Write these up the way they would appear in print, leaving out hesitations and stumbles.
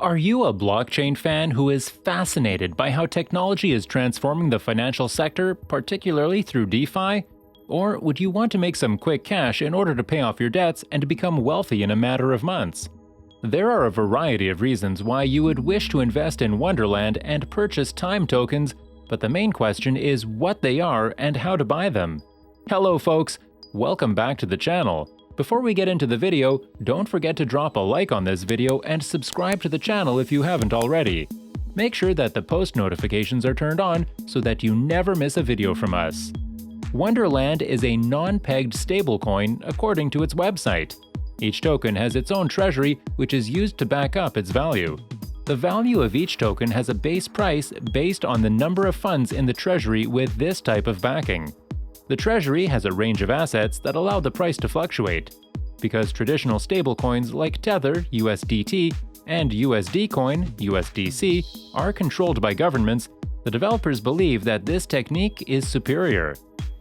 Are you a blockchain fan who is fascinated by how technology is transforming the financial sector, particularly through DeFi? Or would you want to make some quick cash in order to pay off your debts and to become wealthy in a matter of months? There are a variety of reasons why you would wish to invest in Wonderland and purchase time tokens, but the main question is what they are and how to buy them. Hello folks, welcome back to the channel. Before we get into the video, don't forget to drop a like on this video and subscribe to the channel if you haven't already. Make sure that the post notifications are turned on so that you never miss a video from us. Wonderland is a non-pegged stablecoin according to its website. Each token has its own treasury, which is used to back up its value. The value of each token has a base price based on the number of funds in the treasury with this type of backing. The treasury has a range of assets that allow the price to fluctuate. Because traditional stablecoins like Tether, USDT, and USD Coin, USDC, are controlled by governments, the developers believe that this technique is superior.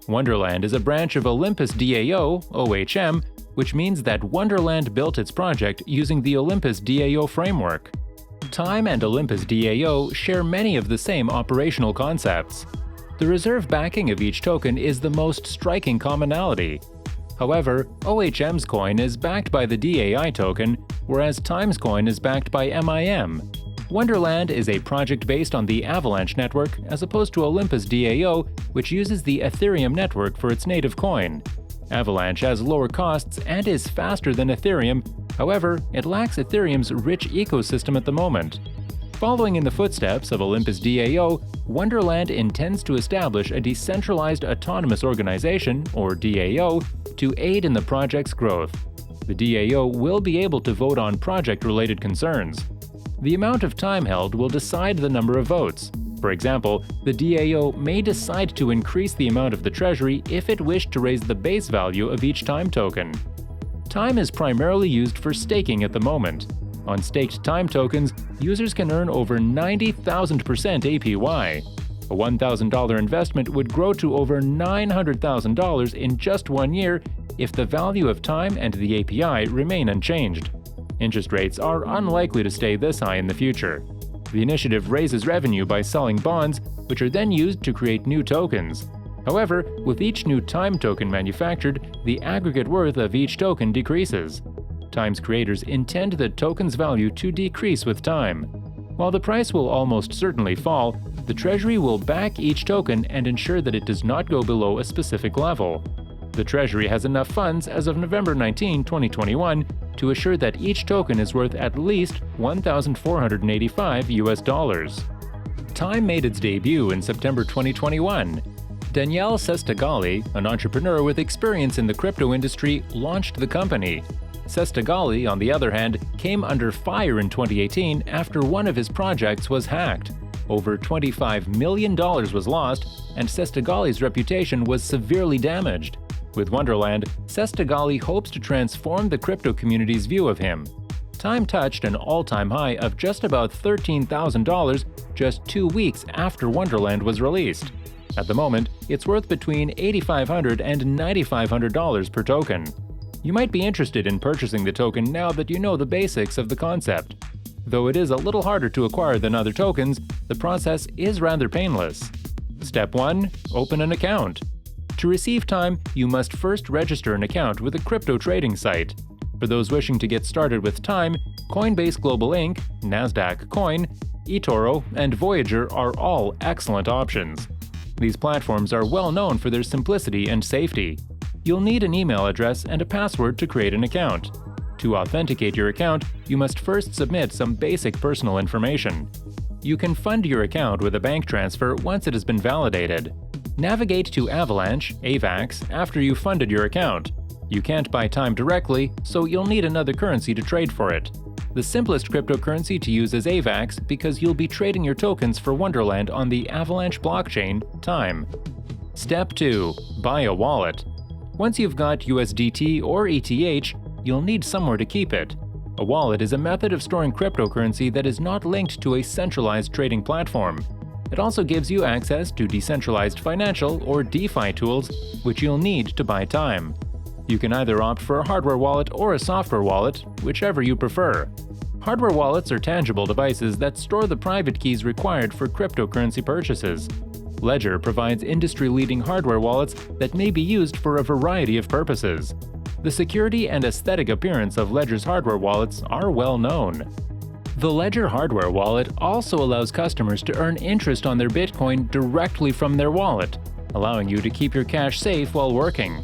Wonderland is a branch of Olympus DAO, OHM, which means that Wonderland built its project using the Olympus DAO framework. Time and Olympus DAO share many of the same operational concepts. The reserve backing of each token is the most striking commonality. However, OHM's coin is backed by the DAI token, whereas Time's coin is backed by MIM. Wonderland is a project based on the Avalanche network as opposed to Olympus DAO, which uses the Ethereum network for its native coin. Avalanche has lower costs and is faster than Ethereum, however, it lacks Ethereum's rich ecosystem at the moment. Following in the footsteps of Olympus DAO, Wonderland intends to establish a decentralized autonomous organization, or DAO, to aid in the project's growth. The DAO will be able to vote on project-related concerns. The amount of time held will decide the number of votes. For example, the DAO may decide to increase the amount of the treasury if it wished to raise the base value of each time token. Time is primarily used for staking at the moment. On staked time tokens, users can earn over 90,000% APY. A $1,000 investment would grow to over $900,000 in just 1 year if the value of time and the API remain unchanged. Interest rates are unlikely to stay this high in the future. The initiative raises revenue by selling bonds, which are then used to create new tokens. However, with each new time token manufactured, the aggregate worth of each token decreases. Time's creators intend the token's value to decrease with time. While the price will almost certainly fall, the treasury will back each token and ensure that it does not go below a specific level. The treasury has enough funds as of November 19, 2021, to assure that each token is worth at least $1,485 US. Time made its debut in September 2021. Danielle Sestagali, an entrepreneur with experience in the crypto industry, launched the company. Sestagali, on the other hand, came under fire in 2018 after one of his projects was hacked. Over $25 million was lost, and Sestagali's reputation was severely damaged. With Wonderland, Sestagali hopes to transform the crypto community's view of him. Time touched an all-time high of just about $13,000 just 2 weeks after Wonderland was released. At the moment, it's worth between $8,500 and $9,500 per token. You might be interested in purchasing the token now that you know the basics of the concept. Though it is a little harder to acquire than other tokens, the process is rather painless. Step 1. Open an account. To receive Time, you must first register an account with a crypto trading site. For those wishing to get started with Time, Coinbase Global Inc., Nasdaq Coin, eToro, and Voyager are all excellent options. These platforms are well known for their simplicity and safety. You'll need an email address and a password to create an account. To authenticate your account, you must first submit some basic personal information. You can fund your account with a bank transfer once it has been validated. Navigate to Avalanche, AVAX, after you've funded your account. You can't buy time directly, so you'll need another currency to trade for it. The simplest cryptocurrency to use is AVAX because you'll be trading your tokens for Wonderland on the Avalanche blockchain, Time. Step 2. Buy a wallet. Once you've got USDT or ETH, you'll need somewhere to keep it. A wallet is a method of storing cryptocurrency that is not linked to a centralized trading platform. It also gives you access to decentralized financial or DeFi tools, which you'll need to buy time. You can either opt for a hardware wallet or a software wallet, whichever you prefer. Hardware wallets are tangible devices that store the private keys required for cryptocurrency purchases. Ledger provides industry-leading hardware wallets that may be used for a variety of purposes. The security and aesthetic appearance of Ledger's hardware wallets are well known. The Ledger hardware wallet also allows customers to earn interest on their Bitcoin directly from their wallet, allowing you to keep your cash safe while working.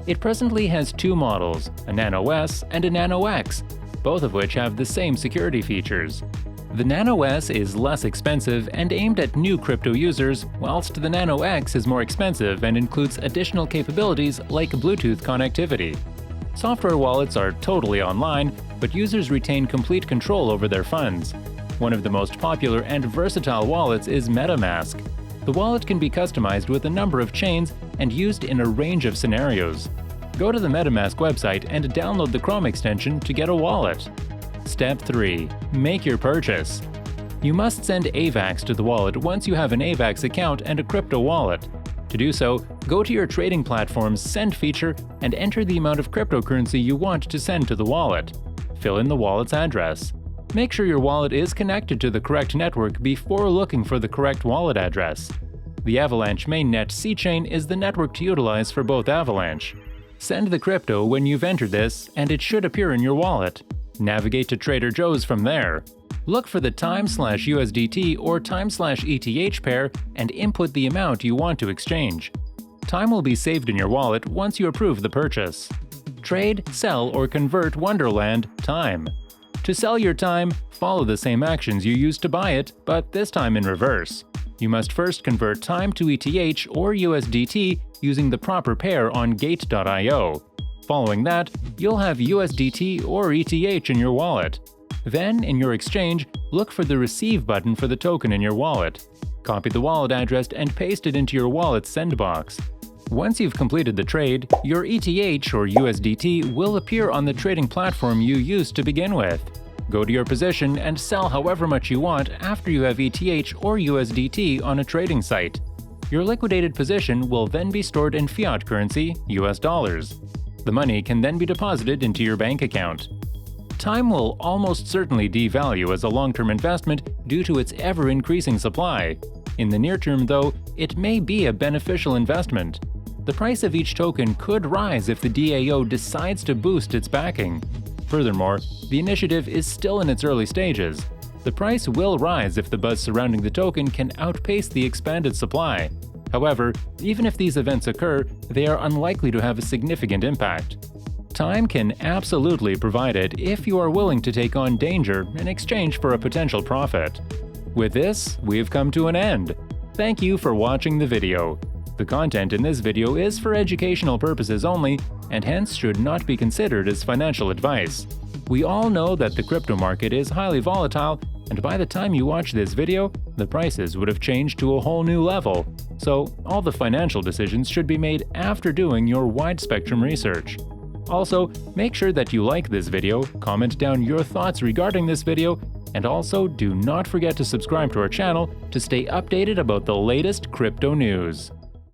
It presently has two models, a Nano S and a Nano X, both of which have the same security features. The Nano S is less expensive and aimed at new crypto users, whilst the Nano X is more expensive and includes additional capabilities like Bluetooth connectivity. Software wallets are totally online, but users retain complete control over their funds. One of the most popular and versatile wallets is MetaMask. The wallet can be customized with a number of chains and used in a range of scenarios. Go to the MetaMask website and download the Chrome extension to get a wallet. Step 3. Make your purchase. You must send AVAX to the wallet once you have an AVAX account and a crypto wallet. To do so, go to your trading platform's Send feature and enter the amount of cryptocurrency you want to send to the wallet. Fill in the wallet's address. Make sure your wallet is connected to the correct network before looking for the correct wallet address. The Avalanche mainnet C-chain is the network to utilize for both Avalanche. Send the crypto when you've entered this, and it should appear in your wallet. Navigate to Trader Joe's from there. Look for the Time/USDT or Time/ETH pair and input the amount you want to exchange. Time will be saved in your wallet once you approve the purchase. Trade, sell, or convert Wonderland Time. To sell your time, follow the same actions you used to buy it, but this time in reverse. You must first convert Time to ETH or USDT using the proper pair on Gate.io. Following that, you'll have USDT or ETH in your wallet. Then, in your exchange, look for the Receive button for the token in your wallet. Copy the wallet address and paste it into your wallet's sendbox. Once you've completed the trade, your ETH or USDT will appear on the trading platform you used to begin with. Go to your position and sell however much you want after you have ETH or USDT on a trading site. Your liquidated position will then be stored in fiat currency, US dollars. The money can then be deposited into your bank account. Time will almost certainly devalue as a long-term investment due to its ever-increasing supply. In the near term, though, it may be a beneficial investment. The price of each token could rise if the DAO decides to boost its backing. Furthermore, the initiative is still in its early stages. The price will rise if the buzz surrounding the token can outpace the expanded supply. However, even if these events occur, they are unlikely to have a significant impact. Time can absolutely provide it if you are willing to take on danger in exchange for a potential profit. With this, we've come to an end. Thank you for watching the video. The content in this video is for educational purposes only and hence should not be considered as financial advice. We all know that the crypto market is highly volatile, and by the time you watch this video, the prices would have changed to a whole new level. So, all the financial decisions should be made after doing your wide-spectrum research. Also, make sure that you like this video, comment down your thoughts regarding this video, and also do not forget to subscribe to our channel to stay updated about the latest crypto news.